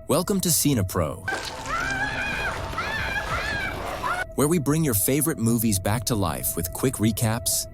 Welcome to Cinepro, where we bring your favorite movies back to life with quick recaps,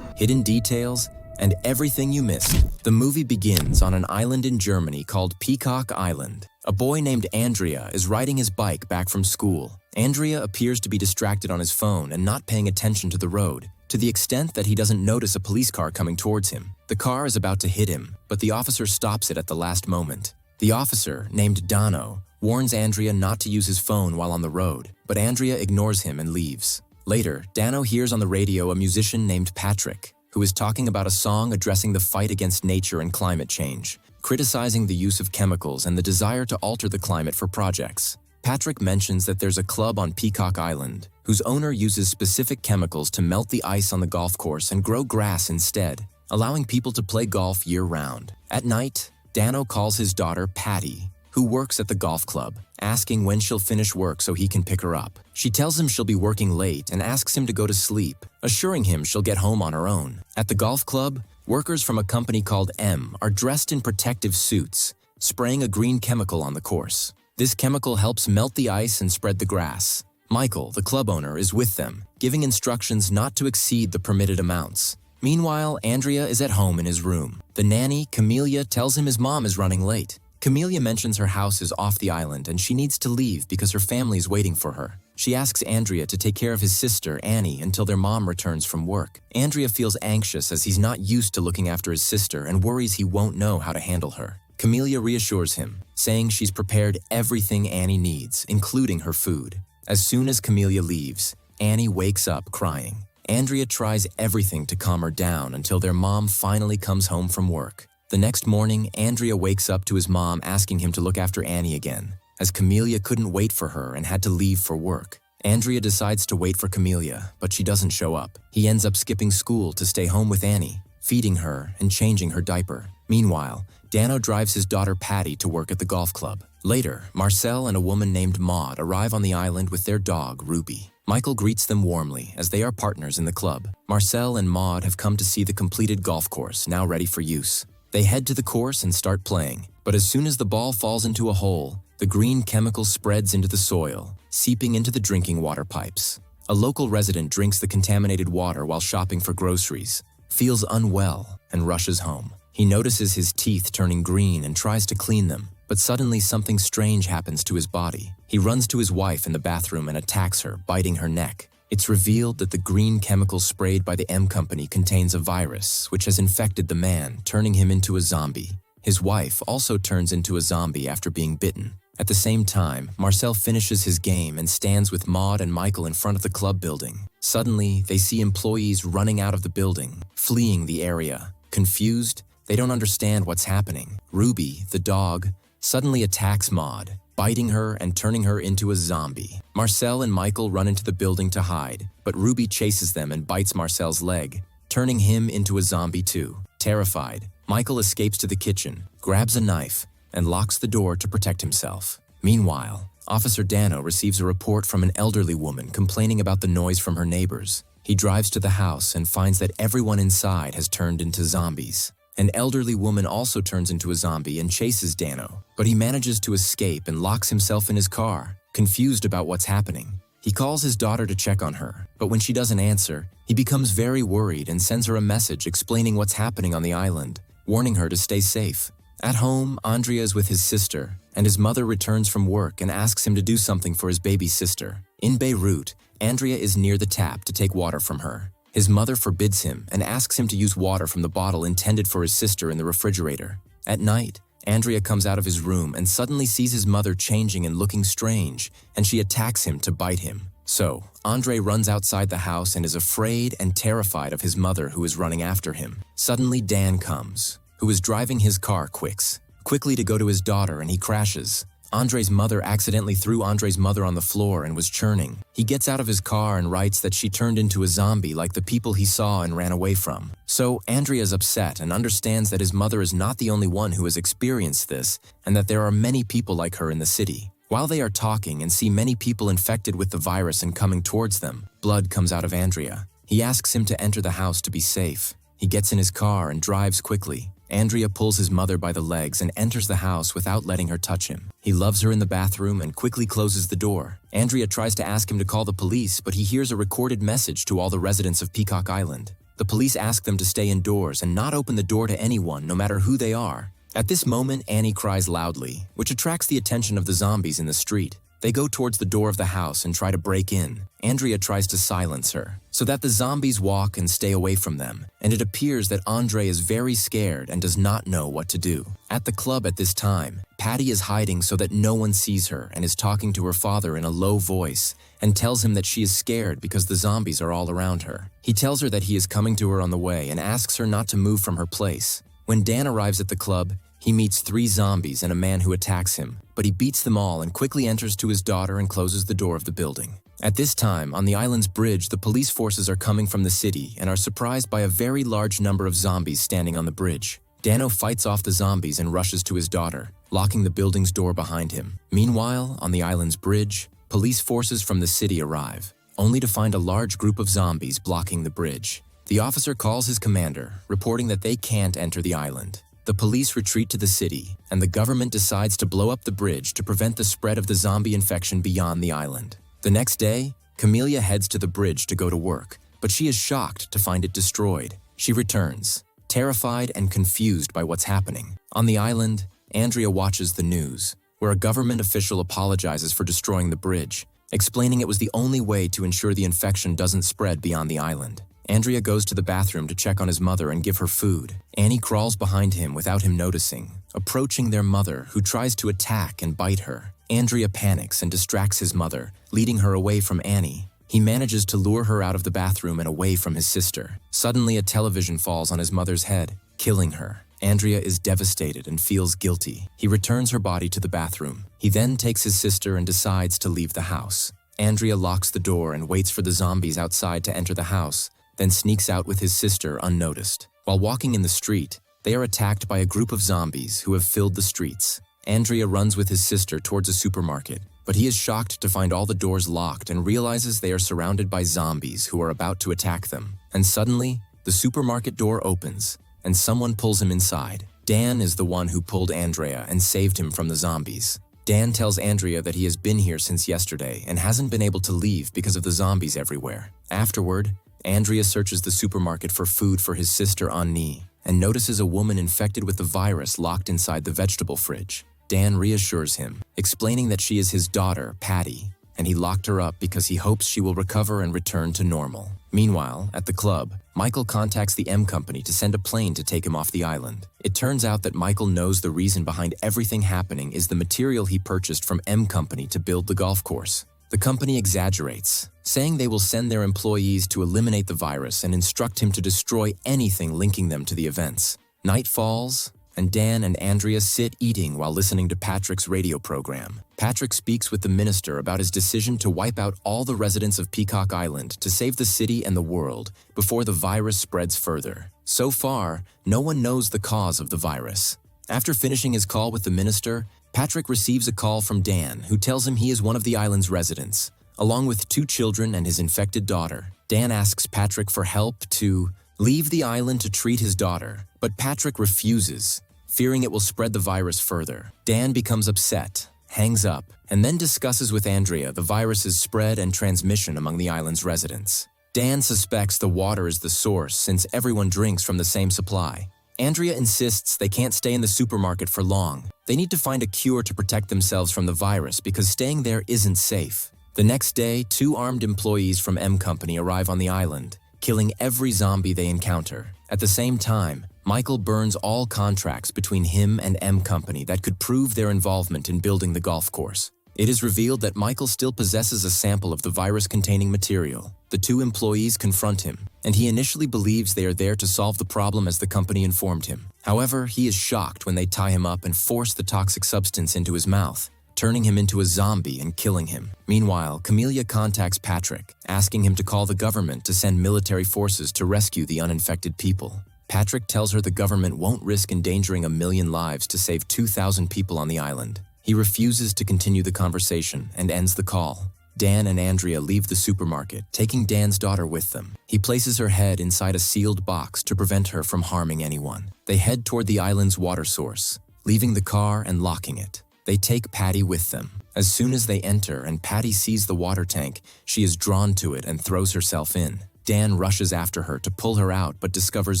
hidden details, and everything you missed. The movie begins on an island in Germany called Peacock Island. A boy named Andrea is riding his bike back from school. Andrea appears to be distracted on his phone and not paying attention to the road, to the extent that he doesn't notice a police car coming towards him. The car is about to hit him, but the officer stops it at the last moment. The officer, named Dano, warns Andrea not to use his phone while on the road, but Andrea ignores him and leaves. Later, Dano hears on the radio a musician named Patrick, who is talking about a song addressing the fight against nature and climate change, criticizing the use of chemicals and the desire to alter the climate for projects. Patrick mentions that there's a club on Peacock Island, whose owner uses specific chemicals to melt the ice on the golf course and grow grass instead, allowing people to play golf year-round. At night, Dano calls his daughter Patty, who works at the golf club, asking when she'll finish work so he can pick her up. She tells him she'll be working late and asks him to go to sleep, assuring him she'll get home on her own. At the golf club, workers from a company called M are dressed in protective suits, spraying a green chemical on the course. This chemical helps melt the ice and spread the grass. Michael, the club owner, is with them, giving instructions not to exceed the permitted amounts. Meanwhile, Andrea is at home in his room. The nanny, Camelia, tells him his mom is running late. Camelia mentions her house is off the island and she needs to leave because her family is waiting for her. She asks Andrea to take care of his sister, Annie, until their mom returns from work. Andrea feels anxious as he's not used to looking after his sister and worries he won't know how to handle her. Camelia reassures him, saying she's prepared everything Annie needs, including her food. As soon as Camelia leaves, Annie wakes up crying. Andrea tries everything to calm her down until their mom finally comes home from work. The next morning, Andrea wakes up to his mom asking him to look after Annie again, as Camelia couldn't wait for her and had to leave for work. Andrea decides to wait for Camelia, but she doesn't show up. He ends up skipping school to stay home with Annie, feeding her and changing her diaper. Meanwhile, Dano drives his daughter Patty to work at the golf club. Later, Marcel and a woman named Maud arrive on the island with their dog, Ruby. Michael greets them warmly as they are partners in the club. Marcel and Maud have come to see the completed golf course, now ready for use. They head to the course and start playing, but as soon as the ball falls into a hole, the green chemical spreads into the soil, seeping into the drinking water pipes. A local resident drinks the contaminated water while shopping for groceries, feels unwell, and rushes home. He notices his teeth turning green and tries to clean them, but suddenly something strange happens to his body. He runs to his wife in the bathroom and attacks her, biting her neck. It's revealed that the green chemical sprayed by the M company contains a virus, which has infected the man, turning him into a zombie. His wife also turns into a zombie after being bitten. At the same time, Marcel finishes his game and stands with Maud and Michael in front of the club building. Suddenly, they see employees running out of the building, fleeing the area. Confused, they don't understand what's happening. Ruby, the dog, suddenly attacks Maud, biting her and turning her into a zombie. Marcel and Michael run into the building to hide, but Ruby chases them and bites Marcel's leg, turning him into a zombie too. Terrified, Michael escapes to the kitchen, grabs a knife, and locks the door to protect himself. Meanwhile, Officer Dano receives a report from an elderly woman complaining about the noise from her neighbors. He drives to the house and finds that everyone inside has turned into zombies. An elderly woman also turns into a zombie and chases Dano, but he manages to escape and locks himself in his car, confused about what's happening. He calls his daughter to check on her, but when she doesn't answer, he becomes very worried and sends her a message explaining what's happening on the island, warning her to stay safe. At home, Andrea is with his sister, and his mother returns from work and asks him to do something for his baby sister. In Beirut, Andrea is near the tap to take water from her. His mother forbids him and asks him to use water from the bottle intended for his sister in the refrigerator. At night, Andrea comes out of his room and suddenly sees his mother changing and looking strange, and she attacks him to bite him. So, Andre runs outside the house and is afraid and terrified of his mother who is running after him. Suddenly Dan comes, who is driving his car quickly to go to his daughter, and he crashes. Andre's mother accidentally threw Andre's mother on the floor and was churning. He gets out of his car and writes that she turned into a zombie like the people he saw and ran away from. So Andrea is upset and understands that his mother is not the only one who has experienced this and that there are many people like her in the city. While they are talking and see many people infected with the virus and coming towards them, blood comes out of Andrea. He asks him to enter the house to be safe. He gets in his car and drives quickly. Andrea pulls his mother by the legs and enters the house without letting her touch him. He loves her in the bathroom and quickly closes the door. Andrea tries to ask him to call the police, but he hears a recorded message to all the residents of Peacock Island. The police ask them to stay indoors and not open the door to anyone, no matter who they are. At this moment, Annie cries loudly, which attracts the attention of the zombies in the street. They go towards the door of the house and try to break in. Andrea tries to silence her, so that the zombies walk and stay away from them, and it appears that Andre is very scared and does not know what to do. At the club at this time, Patty is hiding so that no one sees her and is talking to her father in a low voice and tells him that she is scared because the zombies are all around her. He tells her that he is coming to her on the way and asks her not to move from her place. When Dan arrives at the club, he meets 3 zombies and a man who attacks him, but he beats them all and quickly enters to his daughter and closes the door of the building. At this time, on the island's bridge, the police forces are coming from the city and are surprised by a very large number of zombies standing on the bridge. Dano fights off the zombies and rushes to his daughter, locking the building's door behind him. Meanwhile, on the island's bridge, police forces from the city arrive, only to find a large group of zombies blocking the bridge. The officer calls his commander, reporting that they can't enter the island. The police retreat to the city, and the government decides to blow up the bridge to prevent the spread of the zombie infection beyond the island. The next day, Camelia heads to the bridge to go to work, but she is shocked to find it destroyed. She returns, terrified and confused by what's happening. On the island, Andrea watches the news, where a government official apologizes for destroying the bridge, explaining it was the only way to ensure the infection doesn't spread beyond the island. Andrea goes to the bathroom to check on his mother and give her food. Annie crawls behind him without him noticing, approaching their mother, who tries to attack and bite her. Andrea panics and distracts his mother, leading her away from Annie. He manages to lure her out of the bathroom and away from his sister. Suddenly, a television falls on his mother's head, killing her. Andrea is devastated and feels guilty. He returns her body to the bathroom. He then takes his sister and decides to leave the house. Andrea locks the door and waits for the zombies outside to enter the house, then sneaks out with his sister unnoticed. While walking in the street, they are attacked by a group of zombies who have filled the streets. Andrea runs with his sister towards a supermarket, but he is shocked to find all the doors locked and realizes they are surrounded by zombies who are about to attack them. And suddenly, the supermarket door opens, and someone pulls him inside. Dan is the one who pulled Andrea and saved him from the zombies. Dan tells Andrea that he has been here since yesterday and hasn't been able to leave because of the zombies everywhere. Afterward, Andrea searches the supermarket for food for his sister Annie and notices a woman infected with the virus locked inside the vegetable fridge. Dan reassures him, explaining that she is his daughter, Patty, and he locked her up because he hopes she will recover and return to normal. Meanwhile, at the club, Michael contacts the M Company to send a plane to take him off the island. It turns out that Michael knows the reason behind everything happening is the material he purchased from M Company to build the golf course. The company exaggerates, saying they will send their employees to eliminate the virus and instruct him to destroy anything linking them to the events. Night falls, and Dan and Andrea sit eating while listening to Patrick's radio program. Patrick speaks with the minister about his decision to wipe out all the residents of Peacock Island to save the city and the world before the virus spreads further. So far, no one knows the cause of the virus. After finishing his call with the minister, Patrick receives a call from Dan, who tells him he is one of the island's residents, along with 2 children and his infected daughter. Dan asks Patrick for help to leave the island to treat his daughter, but Patrick refuses, fearing it will spread the virus further. Dan becomes upset, hangs up, and then discusses with Andrea the virus's spread and transmission among the island's residents. Dan suspects the water is the source since everyone drinks from the same supply. Andrea insists they can't stay in the supermarket for long. They need to find a cure to protect themselves from the virus because staying there isn't safe. The next day, 2 armed employees from M Company arrive on the island, killing every zombie they encounter. At the same time, Michael burns all contracts between him and M Company that could prove their involvement in building the golf course. It is revealed that Michael still possesses a sample of the virus-containing material. The 2 employees confront him, and he initially believes they are there to solve the problem as the company informed him. However, he is shocked when they tie him up and force the toxic substance into his mouth, turning him into a zombie and killing him. Meanwhile, Camelia contacts Patrick, asking him to call the government to send military forces to rescue the uninfected people. Patrick tells her the government won't risk endangering 1 million lives to save 2,000 people on the island. He refuses to continue the conversation and ends the call. Dan and Andrea leave the supermarket, taking Dan's daughter with them. He places her head inside a sealed box to prevent her from harming anyone. They head toward the island's water source, leaving the car and locking it. They take Patty with them. As soon as they enter and Patty sees the water tank, she is drawn to it and throws herself in. Dan rushes after her to pull her out but discovers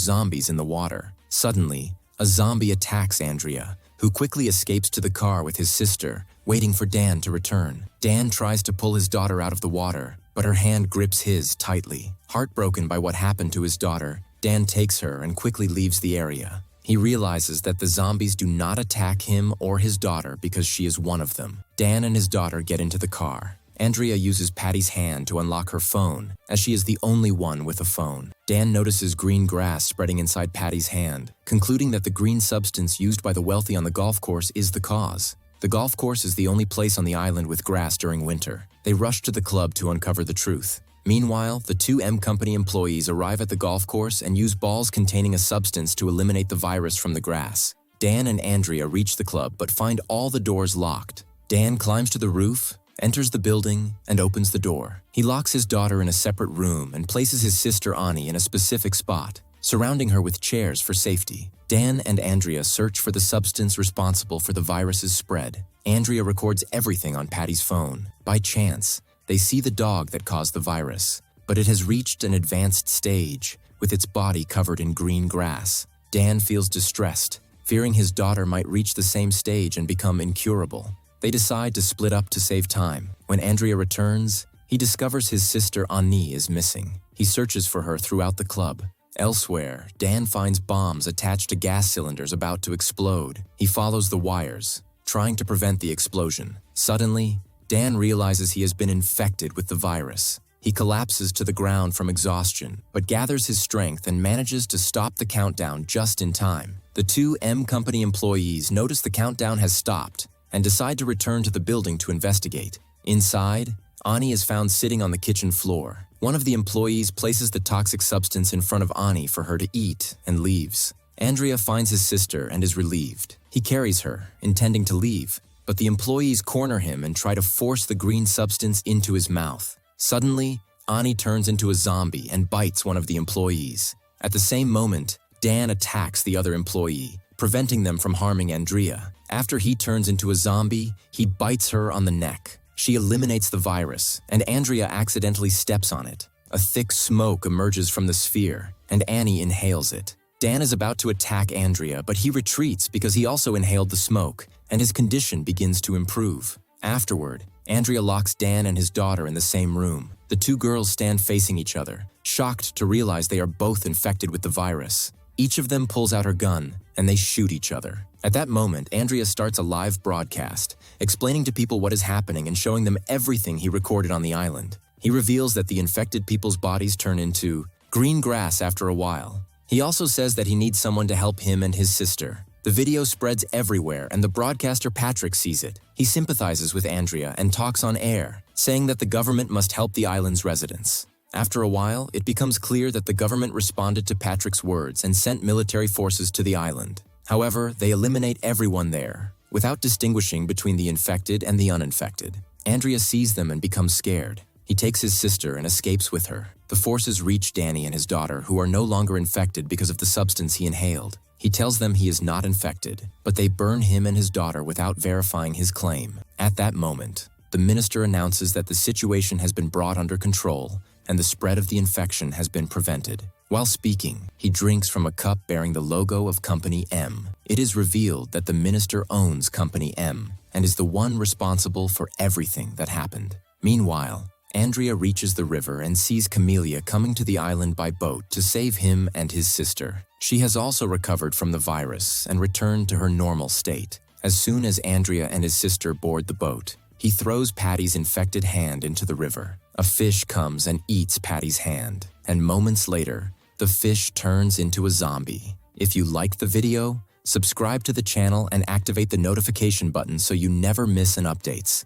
zombies in the water. Suddenly, a zombie attacks Andrea, who quickly escapes to the car with his sister, waiting for Dan to return. Dan tries to pull his daughter out of the water, but her hand grips his tightly. Heartbroken by what happened to his daughter, Dan takes her and quickly leaves the area. He realizes that the zombies do not attack him or his daughter because she is one of them. Dan and his daughter get into the car. Andrea uses Patty's hand to unlock her phone, as she is the only one with a phone. Dan notices green grass spreading inside Patty's hand, concluding that the green substance used by the wealthy on the golf course is the cause. The golf course is the only place on the island with grass during winter. They rush to the club to uncover the truth. Meanwhile, the two M Company employees arrive at the golf course and use balls containing a substance to eliminate the virus from the grass. Dan and Andrea reach the club but find all the doors locked. Dan climbs to the roof, enters the building, and opens the door. He locks his daughter in a separate room and places his sister Ani in a specific spot, surrounding her with chairs for safety. Dan and Andrea search for the substance responsible for the virus's spread. Andrea records everything on Patty's phone. By chance, they see the dog that caused the virus, but it has reached an advanced stage, with its body covered in green grass. Dan feels distressed, fearing his daughter might reach the same stage and become incurable. They decide to split up to save time. When Andrea returns, he discovers his sister Ani is missing. He searches for her throughout the club. Elsewhere, Dan finds bombs attached to gas cylinders about to explode. He follows the wires, trying to prevent the explosion. Suddenly, Dan realizes he has been infected with the virus. He collapses to the ground from exhaustion, but gathers his strength and manages to stop the countdown just in time. The two M Company employees notice the countdown has stopped and decide to return to the building to investigate. Inside, Ani is found sitting on the kitchen floor. One of the employees places the toxic substance in front of Ani for her to eat and leaves. Andrea finds his sister and is relieved. He carries her, intending to leave, but the employees corner him and try to force the green substance into his mouth. Suddenly, Ani turns into a zombie and bites one of the employees. At the same moment, Dan attacks the other employee, preventing them from harming Andrea. After he turns into a zombie, he bites her on the neck. She eliminates the virus, and Andrea accidentally steps on it. A thick smoke emerges from the sphere, and Annie inhales it. Dan is about to attack Andrea, but he retreats because he also inhaled the smoke, and his condition begins to improve. Afterward, Andrea locks Dan and his daughter in the same room. The two girls stand facing each other, shocked to realize they are both infected with the virus. Each of them pulls out her gun, and they shoot each other. At that moment, Andrea starts a live broadcast, explaining to people what is happening and showing them everything he recorded on the island. He reveals that the infected people's bodies turn into green grass after a while. He also says that he needs someone to help him and his sister. The video spreads everywhere, and the broadcaster Patrick sees it. He sympathizes with Andrea and talks on air, saying that the government must help the island's residents. After a while, it becomes clear that the government responded to Patrick's words and sent military forces to the island. However, they eliminate everyone there, without distinguishing between the infected and the uninfected. Andrea sees them and becomes scared. He takes his sister and escapes with her. The forces reach Danny and his daughter, who are no longer infected because of the substance he inhaled. He tells them he is not infected, but they burn him and his daughter without verifying his claim. At that moment, the minister announces that the situation has been brought under control and the spread of the infection has been prevented. While speaking, he drinks from a cup bearing the logo of Company M. It is revealed that the minister owns Company M and is the one responsible for everything that happened. Meanwhile, Andrea reaches the river and sees Camellia coming to the island by boat to save him and his sister. She has also recovered from the virus and returned to her normal state. As soon as Andrea and his sister board the boat, he throws Patty's infected hand into the river. A fish comes and eats Patty's hand, and moments later, the fish turns into a zombie. If you like the video, subscribe to the channel and activate the notification button so you never miss an updates.